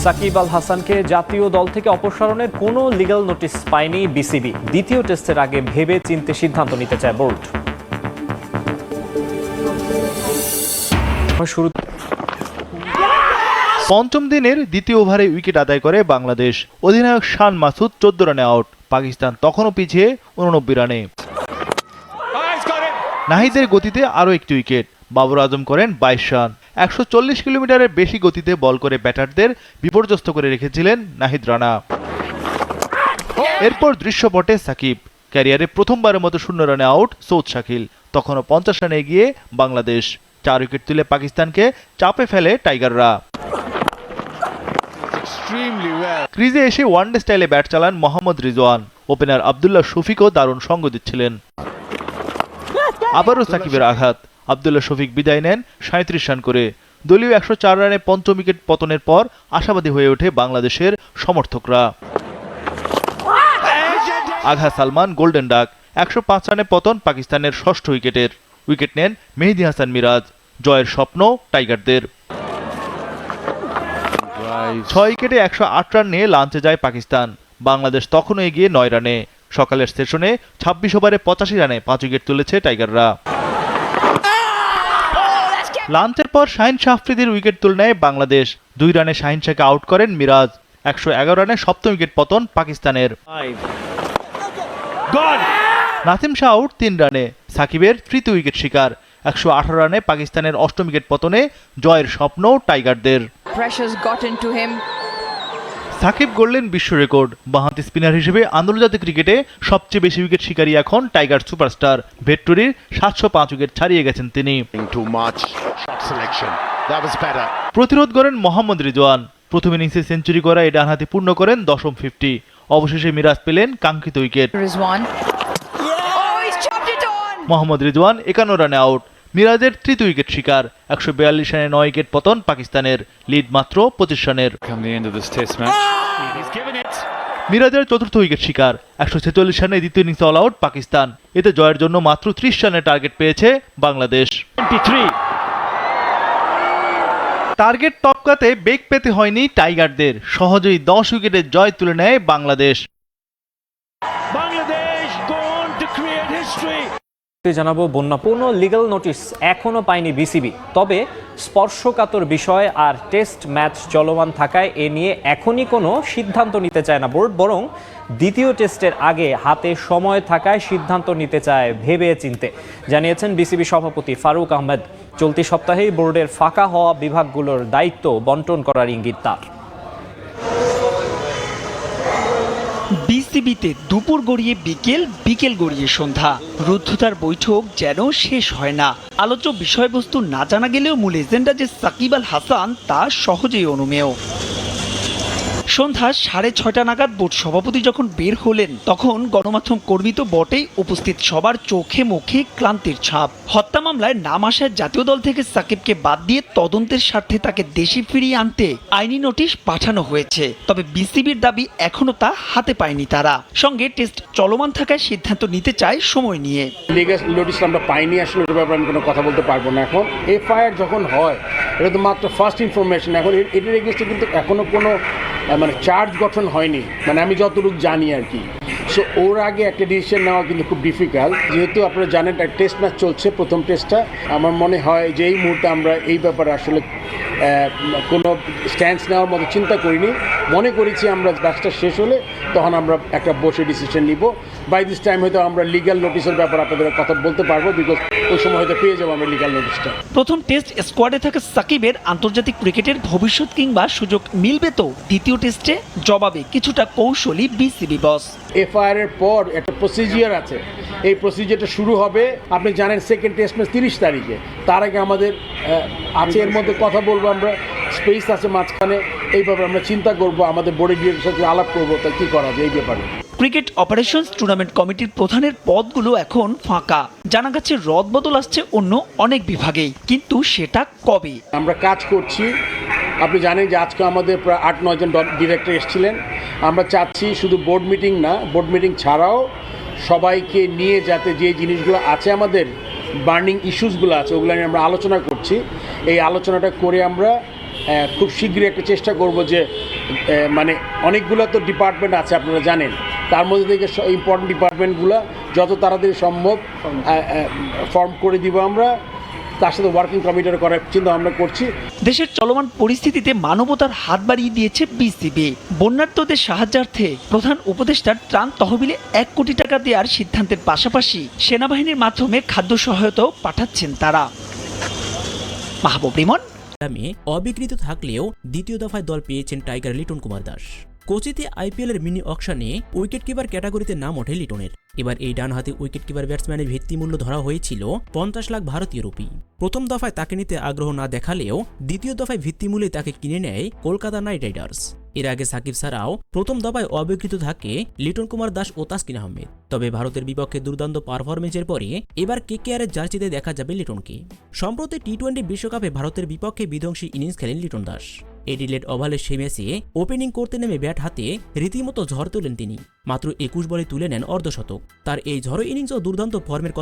সাকিব আল হাসানকে জাতীয় দল থেকে অপসারণের কোনো লিগ্যাল নোটিশ পায়নি বিসিবি। দ্বিতীয় টেস্টের আগে ভেবে চিন্তে সিদ্ধান্ত নিতে চায় বোর্ড। পঞ্চম দিনের দ্বিতীয় ওভারে উইকেট আদায় করে বাংলাদেশ। অধিনায়ক শান মাসুদ 14 রানে আউট। পাকিস্তান তখনও পিছিয়ে 89 রানে। নাহিদের গতিতে আরও একটি উইকেট। বাবর আজম করেন 22 রান। 140 কিলোমিটারের বেশি গতিতে বল করে ব্যাটারদের বিপর্যস্ত করে রেখেছিলেন নাহিদ রানা। এরপর দৃশ্যপটে সাকিব। ক্যারিয়ারে প্রথমবারের মতো 0 রানে আউট সৌদ শাকিল। তখনও 50 রানে এগিয়ে বাংলাদেশ। 4 উইকেট তুলে পাকিস্তানকে চাপে ফেলে টাইগাররা। ক্রিজে এসে ওয়ানডে স্টাইলে ব্যাট চালান মোহাম্মদ রিজওয়ান। ওপেনার আব্দুল্লাহ শফিকও দারুণ সঙ্গ দিচ্ছিলেন। আবারও সাকিবের আঘাত। আব্দুল্লাহ শফিক বিদায় নেন 37 রান করে। দলীয় 104 রানে পঞ্চম উইকেট পতনের পর আশাবাদী হয়ে ওঠে বাংলাদেশের সমর্থকরা। আঘা সালমান গোল্ডেন ডাক। 105 রানে পতন পাকিস্তানের ষষ্ঠ উইকেটের। উইকেট নেন মেহেদী হাসান মিরাজ। জয়ের স্বপ্ন টাইগারদের। 6 উইকেটে 108 রান নিয়ে লাঞ্চে যায় পাকিস্তান। বাংলাদেশ তখনও এগিয়ে 9 রানে। সকালের সেশনে 26 ওভারে 85 রানে 5 উইকেট তুলেছে টাইগাররা। লাঞ্চের পর শাহিন শাহ আফ্রিদির উইকেট তুলে নেয় বাংলাদেশ। 2 রানে শাহিন শাহকে আউট করেন মিরাজ। 111 রানে সপ্তম উইকেট পতন পাকিস্তানের। নাসিম শাহ আউট 3 রানে। সাকিবের তৃতীয় উইকেট শিকার। 118 রানে পাকিস্তানের অষ্টম উইকেট পতনে জয়ের স্বপ্ন টাইগারদের। সাকিব গড়লেন বিশ্ব রেকর্ড। বাঁহাতি স্পিনার হিসেবে আন্তর্জাতিক ক্রিকেটে সবচেয়ে বেশি উইকেট শিকারী এখন টাইগার সুপারস্টার। ভেট্টুরির 705 উইকেট ছাড়িয়ে গেছেন তিনি। প্রতিরোধ করেন মোহাম্মদ রিজওয়ান। প্রথম ইনিংসে সেঞ্চুরি করা এই ডানহাতি পূর্ণ করেন দশম 50। অবশেষে মিরাজ পেলেন কাঙ্ক্ষিত উইকেট। মোহাম্মদ রিজওয়ান 51 রানে আউট। মিরাজের তৃতীয় উইকেট শিকার। 142 রানে 9 উইকেট পতন পাকিস্তানের। লিড মাত্র 25 রানের। মিরাজের চতুর্থ উইকেট শিকার। 146 রানে দ্বিতীয় ইনিংসে অল আউট পাকিস্তান। এতে জয়ের জন্য মাত্র 30 রানের টার্গেট পেয়েছে বাংলাদেশ। টার্গেট টপকাতে বেগ পেতে হয়নি টাইগারদের। সহজেই 10 উইকেটের জয় তুলে নেয় বাংলাদেশ। জানাবো বন্যা কোনো লিগ্যাল নোটিশ এখনো পায়নি বিসিবি। তবে স্পর্শকাতর বিষয় আর টেস্ট ম্যাচ চলমান থাকায় এ নিয়ে এখনই কোনো সিদ্ধান্ত নিতে চায় না বোর্ড। বরং দ্বিতীয় টেস্টের আগে হাতে সময় থাকায় সিদ্ধান্ত নিতে চায় ভেবে চিনতে, জানিয়েছেন বিসিবি সভাপতি ফারুক আহমেদ। চলতি সপ্তাহেই বোর্ডের ফাঁকা হওয়া বিভাগগুলোর দায়িত্ব বন্টন করার ইঙ্গিত তার। বিসিবিতে দুপুর গড়িয়ে বিকেল, বিকেল গড়িয়ে সন্ধ্যা। রুদ্ধতার বৈঠক যেন শেষ হয় না। আলোচ্য বিষয়বস্তু না জানা গেলেও মূল এজেন্ডা যে সাকিব আল হাসান তা সহজেই অনুমেয়। সন্ধ্যা 6:30 নাগাদ বোর্ড সভাপতি যখন বের হলেন তখন গণমাধ্যম কর্মী তো বটেই, উপস্থিত সবার চোখে মুখে ক্লান্তির ছাপ। হত্যা মামলায় নাম আসায় জাতীয় দল থেকে সাকিবকে বাদ দিয়ে তদন্তের স্বার্থে তাকে দেশে ফিরিয়ে আনতে আইনি নোটিশ পাঠানো হয়েছে। তবে বিসিবির দাবি এখনো তা হাতে পায়নি তারা। সঙ্গে টেস্ট চলমান থাকায় সিদ্ধান্ত নিতে চায় সময় নিয়ে। লিগ্যাল নোটিশ আমরা পাইনি, আসলে এর ব্যাপারে আমি কোনো কথা বলতে পারবো না। এখন এফআইআর যখন হয় এটা তো মাত্র ফার্স্ট ইনফরমেশন। এখন এটার এগেইনস্টে কিন্তু এখনো কোনো চার্জ গঠন হয়নি, আমি যতটুকু জানি আর কি। সো ওর আগে একটা ডিসিশন নেওয়া কিন্তু খুব ডিফিকাল্ট। যেহেতু আপনারা জানেন টেস্ট ম্যাচ চলছে, প্রথম টেস্টটা। আমার মনে হয় যে এই মুহূর্তে আমরা এই ব্যাপারে আসলে কোনো স্ট্যান্স নেওয়ার মতো চিন্তা করিনি। মনে করেছি আমরা ম্যাচটা শেষ হলে তখন আমরা একটা বসে ডিসিশন নিব। বাই দিস টাইম হয়তো আমরা লিগ্যাল নোটিশের ব্যাপারে আপনাদের কথা বলতে পারবো, বিকজ ওই সময় হয়তো পেয়ে যাবো আমরা লিগ্যাল নোটিশটা। প্রথম টেস্ট স্কোয়াডে থাকা সাকিবের আন্তর্জাতিক ক্রিকেটের ভবিষ্যৎ কিংবা সুযোগ মিলবে তো? দ্বিতীয় টেস্টে জবাবে কিছুটা কৌশলী বিসিবি বস। এফআইআর এর পর একটা প্রসিজিয়ার আছে, এই প্রসিজিয়ারটা শুরু হবে আপনি জানেন সেকেন্ড টেস্ট ম্যাচ 30 তারিখে। তার আগে আমাদের আছে, এর মধ্যে কথা বলবো আমরা, স্পেস আছে মাঝখানে। এই ব্যাপারে আমরা চিন্তা করবো, আমাদের বোর্ডের ডিরেক্টরের সাথে আলাপ করবো তা কী করা যায় এই ব্যাপারে। ক্রিকেট অপারেশনস টুর্নামেন্ট কমিটির প্রধানের পদগুলো এখন ফাঁকা। জানা গেছে রদবদল আসছে অন্য অনেক বিভাগেই, কিন্তু সেটা কবে? আমরা কাজ করছি। আপনি জানেন যে আজকে আমাদের প্রায় 8-9 জন ডিরেক্টর এসেছিলেন। আমরা চাচ্ছি শুধু বোর্ড মিটিং না, বোর্ড মিটিং ছাড়াও সবাইকে নিয়ে যাতে যে জিনিসগুলো আছে, আমাদের বার্নিং ইস্যুসগুলো আছে, ওগুলো নিয়ে আমরা আলোচনা করছি। এই আলোচনাটা করে আমরা খুব শীঘ্রই একটা চেষ্টা করব যে মানে অনেকগুলো তো ডিপার্টমেন্ট আছে আপনারা জানেন, তার মধ্যে থেকে ইম্পর্টেন্ট ডিপার্টমেন্টগুলো যত তাড়াতাড়ি সম্ভব ফর্ম করে দিব আমরা, তার সাথে ওয়ার্কিং কমিটি করার চিন্তা আমরা করছি। দেশের চলমান পরিস্থিতিতে মানবতার হাত বাড়িয়ে দিয়েছে বিসিবি। বন্যার্তদের সাহায্যার্থে প্রধান উপদেষ্টার ত্রাণ তহবিলে 1 কোটি টাকা দেওয়ার সিদ্ধান্তের পাশাপাশি সেনাবাহিনীর মাধ্যমে খাদ্য সহায়তাও পাঠাচ্ছেন তারা। মাহবুব রিমন। নামে অবিকৃত থাকলেও দ্বিতীয় দফায় দল পেয়েছেন টাইগার লিটন কুমার দাস। কোচিতে আইপিএলের মিনি অকশনে উইকেট কিপার ক্যাটাগরিতে নাম ওঠে লিটনের। এবার এই ডানহাতি উইকেট কিপার ব্যাটসম্যানের ভিত্তিমূল্য ধরা হয়েছিল 50 লাখ ভারতীয় রুপি। প্রথম দফায় তাকে নিতে আগ্রহ না দেখালেও দ্বিতীয় দফায় ভিত্তিমূল্যে তাকে কিনে নেয় কলকাতা নাইট রাইডার্স। এর আগে সাকিব ছাড়াও প্রথম দফায় অবিকৃত থাকে লিটন কুমার দাস ও তাসকিন আহমেদ। তবে ভারতের বিপক্ষে দুর্দান্ত পারফরমেন্সের পরে এবার কেকেআরের জার্সিতে দেখা যাবে লিটনকে। সম্প্রতি টি-20 বিশ্বকাপে ভারতের বিপক্ষে বিধ্বংসী ইনিংস খেলেন লিটন দাস। এডিলেড ওভালের সেই ম্যাচে ওপেনিং করতে নেমে ব্যাট হাতে রীতিমতো ঝড় তোলেন তিনি। মাত্র 21 বলে তুলে নেন অর্ধশতক। তার এই ঝড়ো ইনিংস ও দুর্দান্ত ফর্মের